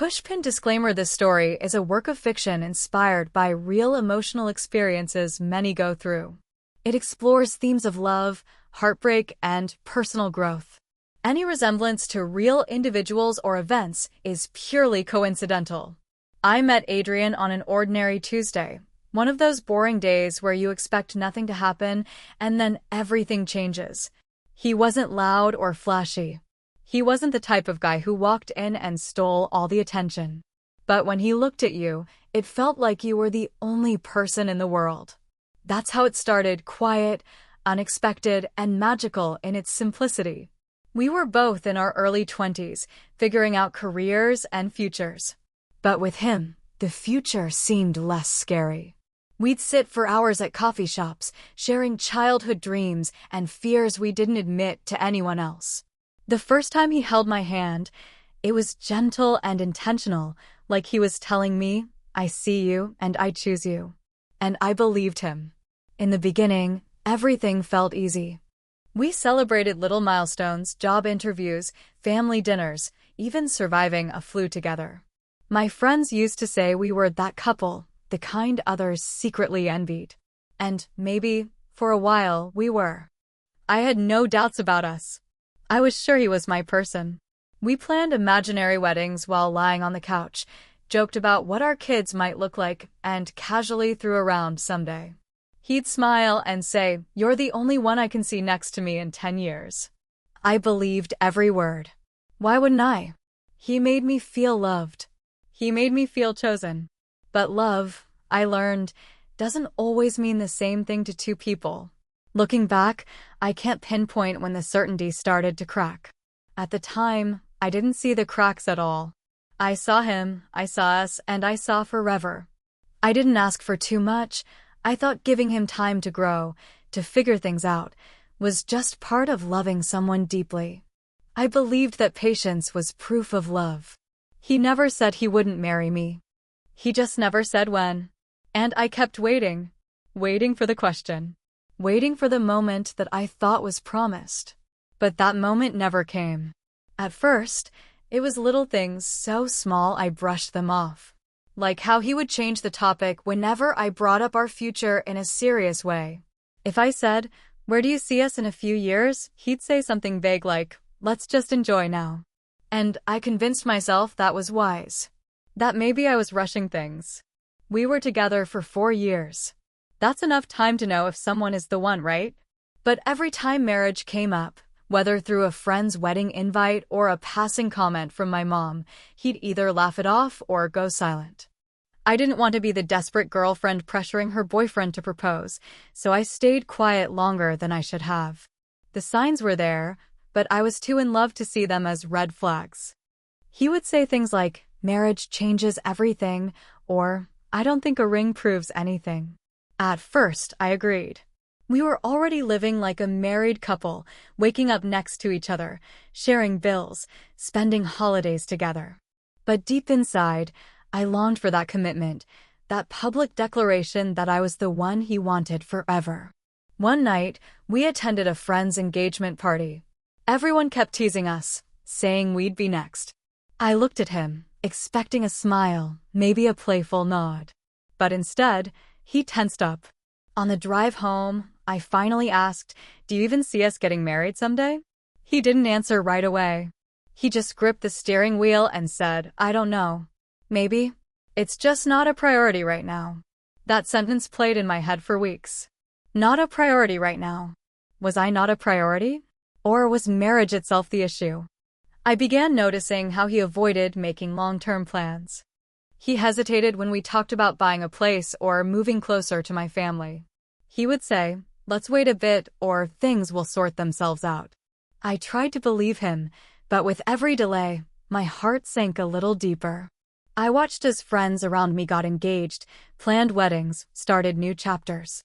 Pushpin disclaimer: this story is a work of fiction inspired by real emotional experiences many go through. It explores themes of love, heartbreak, and personal growth. Any resemblance to real individuals or events is purely coincidental. I met Adrian on an ordinary Tuesday, one of those boring days where you expect nothing to happen and then everything changes. He wasn't loud or flashy. He wasn't the type of guy who walked in and stole all the attention. But when he looked at you, it felt like you were the only person in the world. That's how it started: quiet, unexpected, and magical in its simplicity. We were both in our early 20s, figuring out careers and futures. But with him, the future seemed less scary. We'd sit for hours at coffee shops, sharing childhood dreams and fears we didn't admit to anyone else. The first time he held my hand, it was gentle and intentional, like he was telling me, "I see you and I choose you." And I believed him. In the beginning, everything felt easy. We celebrated little milestones: job interviews, family dinners, even surviving a flu together. My friends used to say we were that couple, the kind others secretly envied. And maybe, for a while, we were. I had no doubts about us. I was sure he was my person. We planned imaginary weddings while lying on the couch, joked about what our kids might look like, and casually threw around someday. He'd smile and say, "You're the only one I can see next to me in 10 years. I believed every word. Why wouldn't I? He made me feel loved. He made me feel chosen. But love, I learned, doesn't always mean the same thing to two people. Looking back, I can't pinpoint when the certainty started to crack. At the time, I didn't see the cracks at all. I saw him, I saw us, and I saw forever. I didn't ask for too much. I thought giving him time to grow, to figure things out, was just part of loving someone deeply. I believed that patience was proof of love. He never said he wouldn't marry me. He just never said when. And I kept waiting. Waiting for the question. Waiting for the moment that I thought was promised. But that moment never came. At first, it was little things so small I brushed them off. Like how he would change the topic whenever I brought up our future in a serious way. If I said, "Where do you see us in a few years?" he'd say something vague like, "Let's just enjoy now." And I convinced myself that was wise. That maybe I was rushing things. We were together for 4 years. That's enough time to know if someone is the one, right? But every time marriage came up, whether through a friend's wedding invite or a passing comment from my mom, he'd either laugh it off or go silent. I didn't want to be the desperate girlfriend pressuring her boyfriend to propose, so I stayed quiet longer than I should have. The signs were there, but I was too in love to see them as red flags. He would say things like, "Marriage changes everything," or, "I don't think a ring proves anything." At first, I agreed. We were already living like a married couple, waking up next to each other, sharing bills, spending holidays together. But deep inside, I longed for that commitment, that public declaration that I was the one he wanted forever. One night, we attended a friend's engagement party. Everyone kept teasing us, saying we'd be next. I looked at him, expecting a smile, maybe a playful nod. But instead, he tensed up. On the drive home, I finally asked, "Do you even see us getting married someday?" He didn't answer right away. He just gripped the steering wheel and said, "I don't know. Maybe. It's just not a priority right now." That sentence played in my head for weeks. Not a priority right now. Was I not a priority? Or was marriage itself the issue? I began noticing how he avoided making long-term plans. He hesitated when we talked about buying a place or moving closer to my family. He would say, "Let's wait a bit, or things will sort themselves out." I tried to believe him, but with every delay, my heart sank a little deeper. I watched as friends around me got engaged, planned weddings, started new chapters.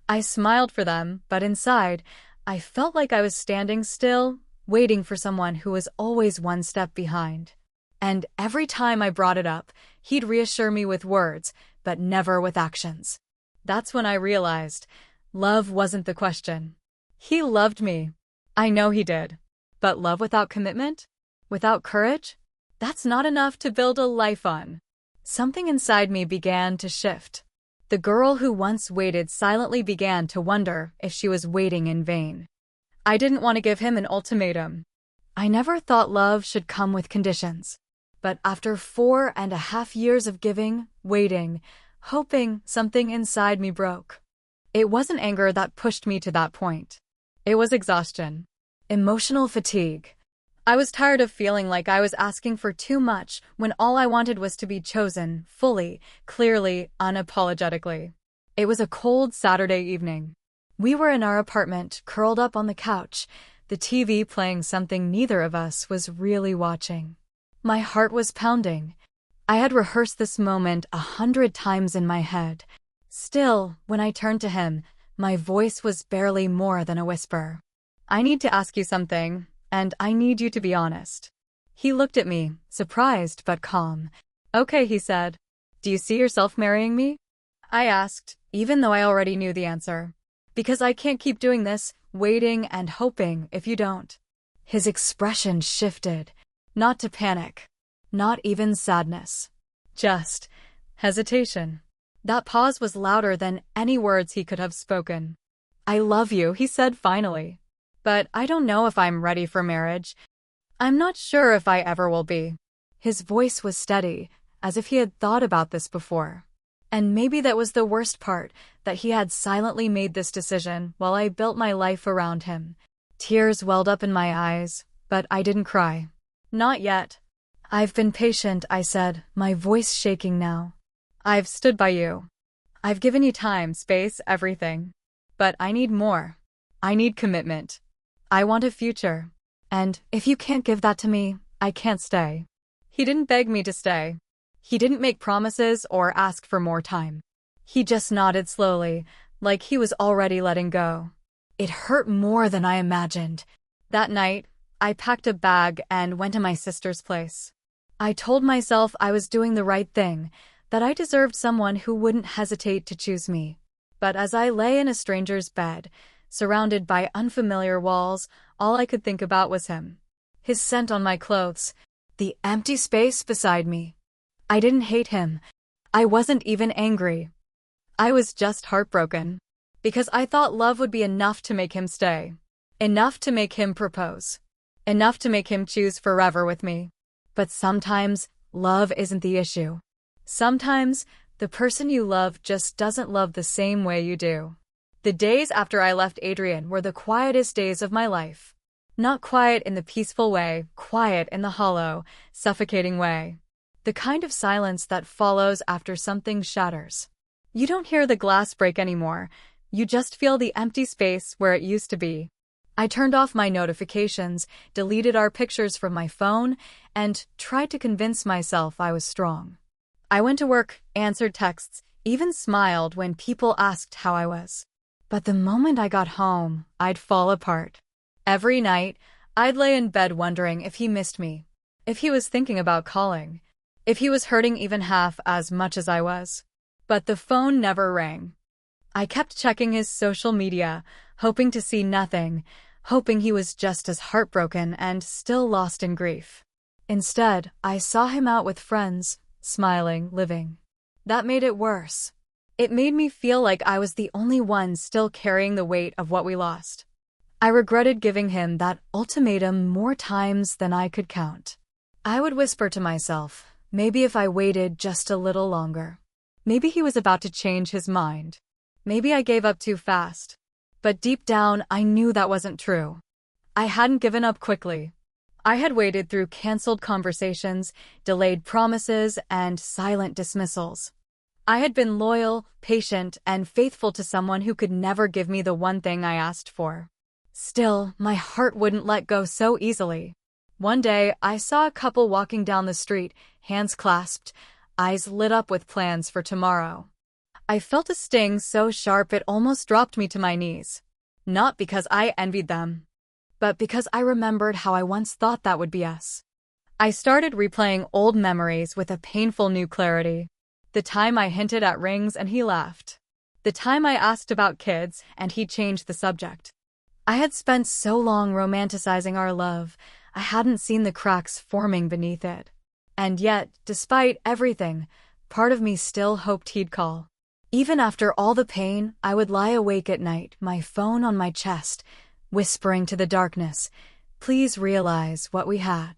I smiled for them, but inside, I felt like I was standing still, waiting for someone who was always one step behind. And every time I brought it up, he'd reassure me with words, but never with actions. That's when I realized, love wasn't the question. He loved me. I know he did. But love without commitment? Without courage? That's not enough to build a life on. Something inside me began to shift. The girl who once waited silently began to wonder if she was waiting in vain. I didn't want to give him an ultimatum. I never thought love should come with conditions. But after 4.5 years of giving, waiting, hoping, something inside me broke. It wasn't anger that pushed me to that point. It was exhaustion. Emotional fatigue. I was tired of feeling like I was asking for too much when all I wanted was to be chosen, fully, clearly, unapologetically. It was a cold Saturday evening. We were in our apartment, curled up on the couch, the TV playing something neither of us was really watching. My heart was pounding. I had rehearsed this moment 100 times in my head. Still, when I turned to him, my voice was barely more than a whisper. I need to ask you something, and I need you to be honest. He looked at me, surprised but calm. Okay, he said. Do you see yourself marrying me? I asked, even though I already knew the answer. Because I can't keep doing this, waiting and hoping if you don't. His expression shifted. Not to panic. Not even sadness. Just hesitation. That pause was louder than any words he could have spoken. I love you, he said finally. But I don't know if I'm ready for marriage. I'm not sure if I ever will be. His voice was steady, as if he had thought about this before. And maybe that was the worst part, that he had silently made this decision while I built my life around him. Tears welled up in my eyes, but I didn't cry. Not yet. I've been patient, I said, my voice shaking now. I've stood by you. I've given you time, space, everything. But I need more. I need commitment. I want a future. And if you can't give that to me, I can't stay. He didn't beg me to stay. He didn't make promises or ask for more time. He just nodded slowly, like he was already letting go. It hurt more than I imagined. That night, I packed a bag and went to my sister's place. I told myself I was doing the right thing, that I deserved someone who wouldn't hesitate to choose me. But as I lay in a stranger's bed, surrounded by unfamiliar walls, all I could think about was him. His scent on my clothes, the empty space beside me. I didn't hate him. I wasn't even angry. I was just heartbroken. Because I thought love would be enough to make him stay. Enough to make him propose. Enough to make him choose forever with me. But sometimes, love isn't the issue. Sometimes, the person you love just doesn't love the same way you do. The days after I left Adrian were the quietest days of my life. Not quiet in the peaceful way, quiet in the hollow, suffocating way. The kind of silence that follows after something shatters. You don't hear the glass break anymore. You just feel the empty space where it used to be. I turned off my notifications, deleted our pictures from my phone, and tried to convince myself I was strong. I went to work, answered texts, even smiled when people asked how I was. But the moment I got home, I'd fall apart. Every night, I'd lay in bed wondering if he missed me, if he was thinking about calling, if he was hurting even half as much as I was. But the phone never rang. I kept checking his social media, hoping to see nothing, hoping he was just as heartbroken and still lost in grief. Instead, I saw him out with friends, smiling, living. That made it worse. It made me feel like I was the only one still carrying the weight of what we lost. I regretted giving him that ultimatum more times than I could count. I would whisper to myself, maybe if I waited just a little longer. Maybe he was about to change his mind. Maybe I gave up too fast. But deep down, I knew that wasn't true. I hadn't given up quickly. I had waited through canceled conversations, delayed promises, and silent dismissals. I had been loyal, patient, and faithful to someone who could never give me the one thing I asked for. Still, my heart wouldn't let go so easily. One day, I saw a couple walking down the street, hands clasped, eyes lit up with plans for tomorrow. I felt a sting so sharp it almost dropped me to my knees. Not because I envied them, but because I remembered how I once thought that would be us. I started replaying old memories with a painful new clarity. The time I hinted at rings and he laughed. The time I asked about kids and he changed the subject. I had spent so long romanticizing our love, I hadn't seen the cracks forming beneath it. And yet, despite everything, part of me still hoped he'd call. Even after all the pain, I would lie awake at night, my phone on my chest, whispering to the darkness, "Please realize what we had.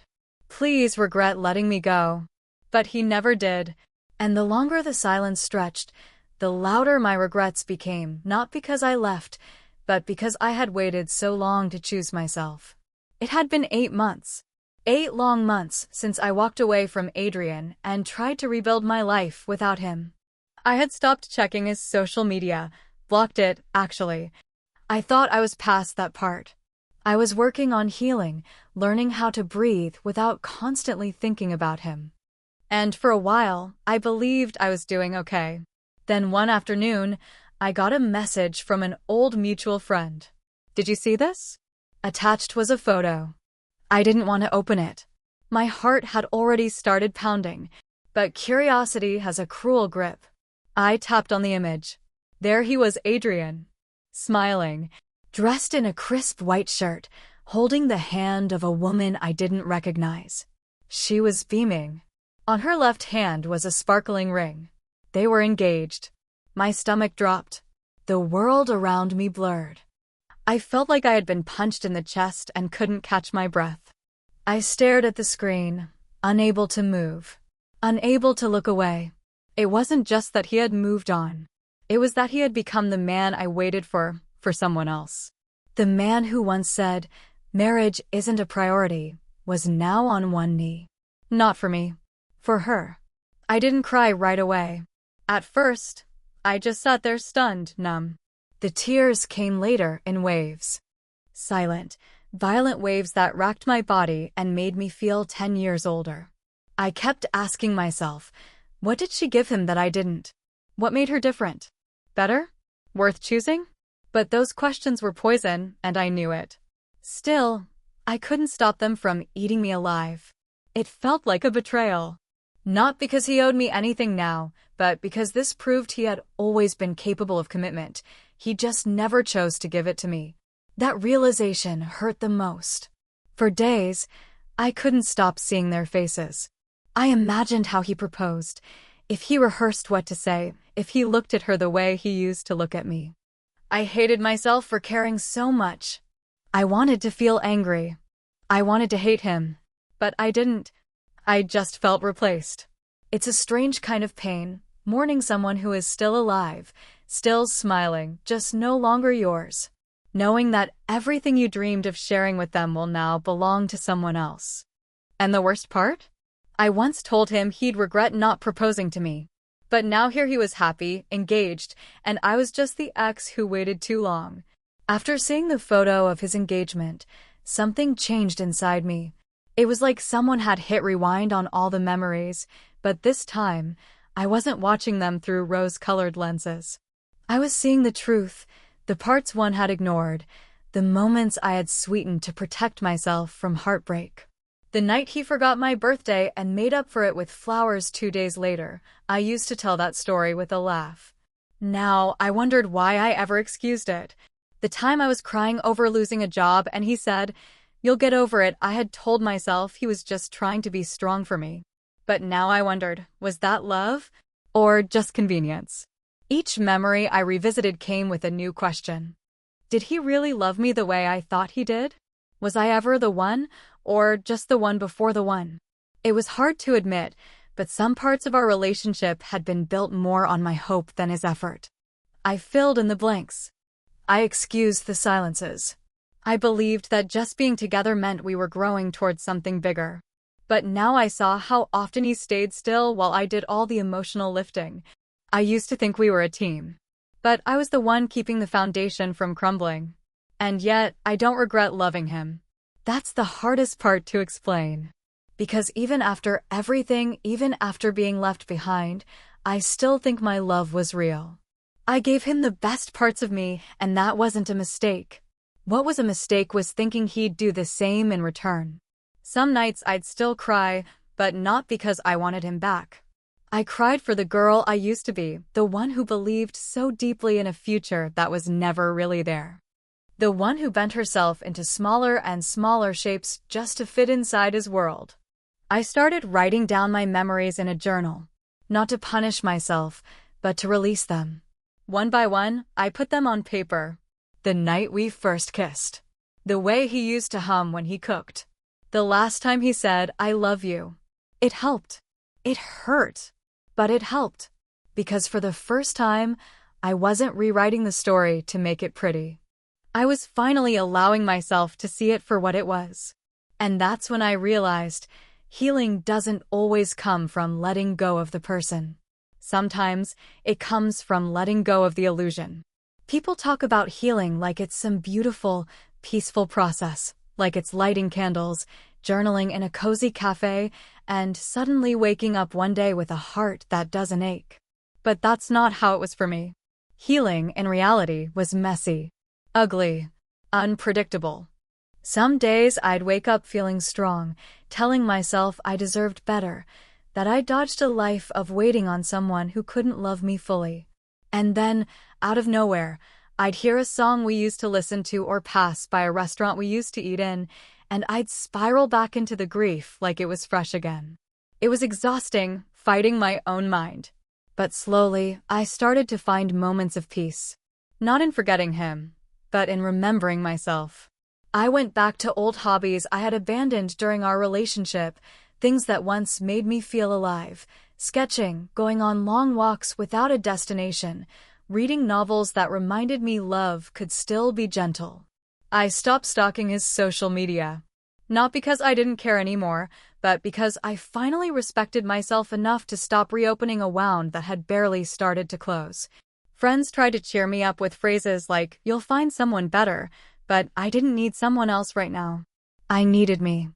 Please regret letting me go." But he never did. And the longer the silence stretched, the louder my regrets became, not because I left, but because I had waited so long to choose myself. It had been 8 months. 8 long months since I walked away from Adrian and tried to rebuild my life without him. I had stopped checking his social media, blocked it, actually. I thought I was past that part. I was working on healing, learning how to breathe without constantly thinking about him. And for a while, I believed I was doing okay. Then one afternoon, I got a message from an old mutual friend. "Did you see this?" Attached was a photo. I didn't want to open it. My heart had already started pounding, but curiosity has a cruel grip. I tapped on the image. There he was, Adrian, smiling, dressed in a crisp white shirt, holding the hand of a woman I didn't recognize. She was beaming. On her left hand was a sparkling ring. They were engaged. My stomach dropped. The world around me blurred. I felt like I had been punched in the chest and couldn't catch my breath. I stared at the screen, unable to move, unable to look away. It wasn't just that he had moved on. It was that he had become the man I waited for someone else. The man who once said, "Marriage isn't a priority," was now on one knee. Not for me. For her. I didn't cry right away. At first, I just sat there stunned, numb. The tears came later in waves. Silent, violent waves that racked my body and made me feel 10 years older. I kept asking myself, what did she give him that I didn't? What made her different? Better? Worth choosing? But those questions were poison, and I knew it. Still, I couldn't stop them from eating me alive. It felt like a betrayal. Not because he owed me anything now, but because this proved he had always been capable of commitment. He just never chose to give it to me. That realization hurt the most. For days, I couldn't stop seeing their faces. I imagined how he proposed, if he rehearsed what to say, if he looked at her the way he used to look at me. I hated myself for caring so much. I wanted to feel angry. I wanted to hate him. But I didn't. I just felt replaced. It's a strange kind of pain, mourning someone who is still alive, still smiling, just no longer yours. Knowing that everything you dreamed of sharing with them will now belong to someone else. And the worst part? I once told him he'd regret not proposing to me. But now here he was happy, engaged, and I was just the ex who waited too long. After seeing the photo of his engagement, something changed inside me. It was like someone had hit rewind on all the memories, but this time, I wasn't watching them through rose-colored lenses. I was seeing the truth, the parts one had ignored, the moments I had sweetened to protect myself from heartbreak. The night he forgot my birthday and made up for it with flowers 2 days later, I used to tell that story with a laugh. Now, I wondered why I ever excused it. The time I was crying over losing a job and he said, "You'll get over it," I had told myself he was just trying to be strong for me. But now I wondered, was that love? Or just convenience? Each memory I revisited came with a new question. Did he really love me the way I thought he did? Was I ever the one, or just the one before the one? It was hard to admit, but some parts of our relationship had been built more on my hope than his effort. I filled in the blanks. I excused the silences. I believed that just being together meant we were growing towards something bigger. But now I saw how often he stayed still while I did all the emotional lifting. I used to think we were a team. But I was the one keeping the foundation from crumbling. And yet, I don't regret loving him. That's the hardest part to explain. Because even after everything, even after being left behind, I still think my love was real. I gave him the best parts of me, and that wasn't a mistake. What was a mistake was thinking he'd do the same in return. Some nights I'd still cry, but not because I wanted him back. I cried for the girl I used to be, the one who believed so deeply in a future that was never really there. The one who bent herself into smaller and smaller shapes just to fit inside his world. I started writing down my memories in a journal, not to punish myself, but to release them. One by one, I put them on paper. The night we first kissed. The way he used to hum when he cooked. The last time he said, "I love you." It helped. It hurt, but it helped. Because for the first time, I wasn't rewriting the story to make it pretty. I was finally allowing myself to see it for what it was. And that's when I realized healing doesn't always come from letting go of the person. Sometimes it comes from letting go of the illusion. People talk about healing like it's some beautiful, peaceful process, like it's lighting candles, journaling in a cozy cafe, and suddenly waking up one day with a heart that doesn't ache. But that's not how it was for me. Healing, in reality, was messy, ugly, unpredictable. Some days I'd wake up feeling strong, telling myself I deserved better, that I dodged a life of waiting on someone who couldn't love me fully. And then, out of nowhere, I'd hear a song we used to listen to or pass by a restaurant we used to eat in, and I'd spiral back into the grief like it was fresh again. It was exhausting, fighting my own mind. But slowly, I started to find moments of peace. Not in forgetting him, but in remembering myself. I went back to old hobbies I had abandoned during our relationship, things that once made me feel alive. Sketching, going on long walks without a destination, reading novels that reminded me love could still be gentle. I stopped stalking his social media. Not because I didn't care anymore, but because I finally respected myself enough to stop reopening a wound that had barely started to close. Friends tried to cheer me up with phrases like, "You'll find someone better," but I didn't need someone else right now. I needed me.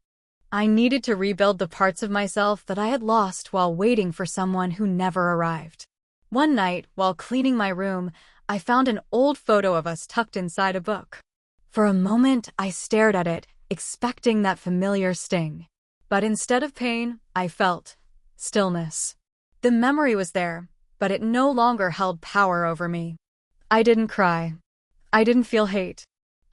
I needed to rebuild the parts of myself that I had lost while waiting for someone who never arrived. One night, while cleaning my room, I found an old photo of us tucked inside a book. For a moment, I stared at it, expecting that familiar sting. But instead of pain, I felt stillness. The memory was there, but it no longer held power over me. I didn't cry. I didn't feel hate.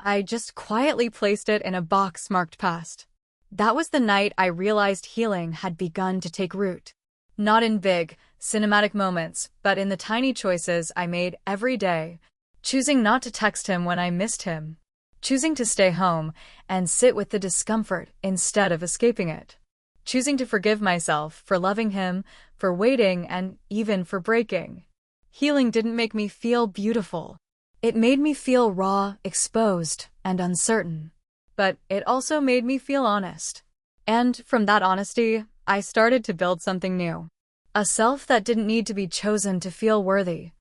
I just quietly placed it in a box marked past. That was the night I realized healing had begun to take root. Not in big, cinematic moments, but in the tiny choices I made every day. Choosing not to text him when I missed him. Choosing to stay home and sit with the discomfort instead of escaping it. Choosing to forgive myself for loving him, for waiting, and even for breaking. Healing didn't make me feel beautiful. It made me feel raw, exposed, and uncertain. But it also made me feel honest. And from that honesty, I started to build something new. A self that didn't need to be chosen to feel worthy.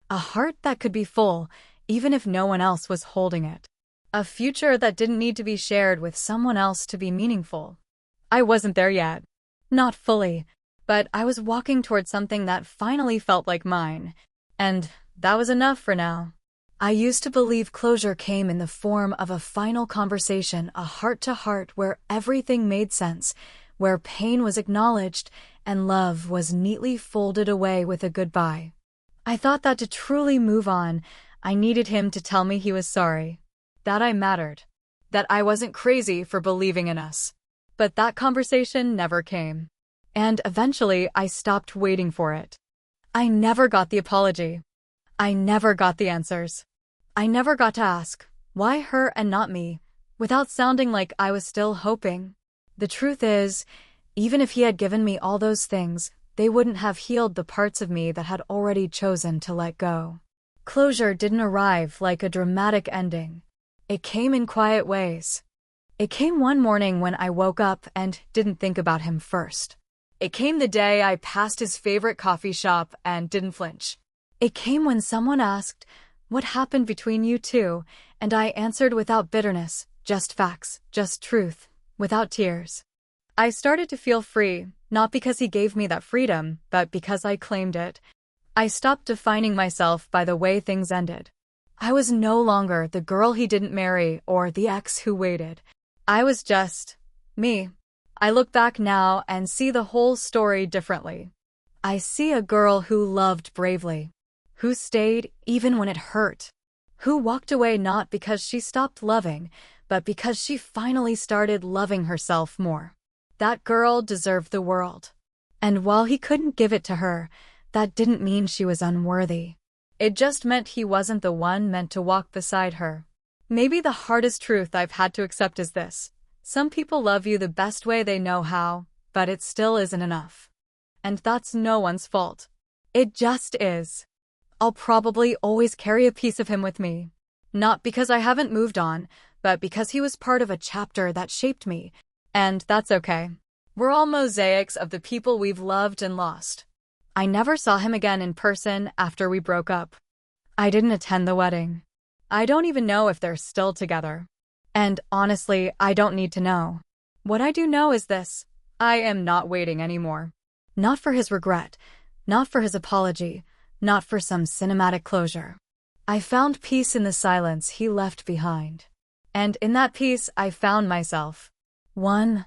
A heart that could be full, even if no one else was holding it. A future that didn't need to be shared with someone else to be meaningful. I wasn't there yet. Not fully. But I was walking toward something that finally felt like mine. And that was enough for now. I used to believe closure came in the form of a final conversation, a heart-to-heart where everything made sense, where pain was acknowledged and love was neatly folded away with a goodbye. I thought that to truly move on, I needed him to tell me he was sorry, that I mattered, that I wasn't crazy for believing in us. But that conversation never came. And eventually, I stopped waiting for it. I never got the apology. I never got the answers. I never got to ask, why her and not me, without sounding like I was still hoping. The truth is, even if he had given me all those things, they wouldn't have healed the parts of me that had already chosen to let go. Closure didn't arrive like a dramatic ending. It came in quiet ways. It came one morning when I woke up and didn't think about him first. It came the day I passed his favorite coffee shop and didn't flinch. It came when someone asked, "What happened between you two?" And I answered without bitterness, just facts, just truth, without tears. I started to feel free, not because he gave me that freedom, but because I claimed it. I stopped defining myself by the way things ended. I was no longer the girl he didn't marry or the ex who waited. I was just me. I look back now and see the whole story differently. I see a girl who loved bravely, who stayed even when it hurt, who walked away not because she stopped loving, but because she finally started loving herself more. That girl deserved the world. And while he couldn't give it to her, that didn't mean she was unworthy. It just meant he wasn't the one meant to walk beside her. Maybe the hardest truth I've had to accept is this. Some people love you the best way they know how, but it still isn't enough. And that's no one's fault. It just is. I'll probably always carry a piece of him with me. Not because I haven't moved on, but because he was part of a chapter that shaped me. And that's okay. We're all mosaics of the people we've loved and lost. I never saw him again in person after we broke up. I didn't attend the wedding. I don't even know if they're still together. And honestly, I don't need to know. What I do know is this: I am not waiting anymore. Not for his regret, not for his apology, not for some cinematic closure. I found peace in the silence he left behind. And in that peace, I found myself. One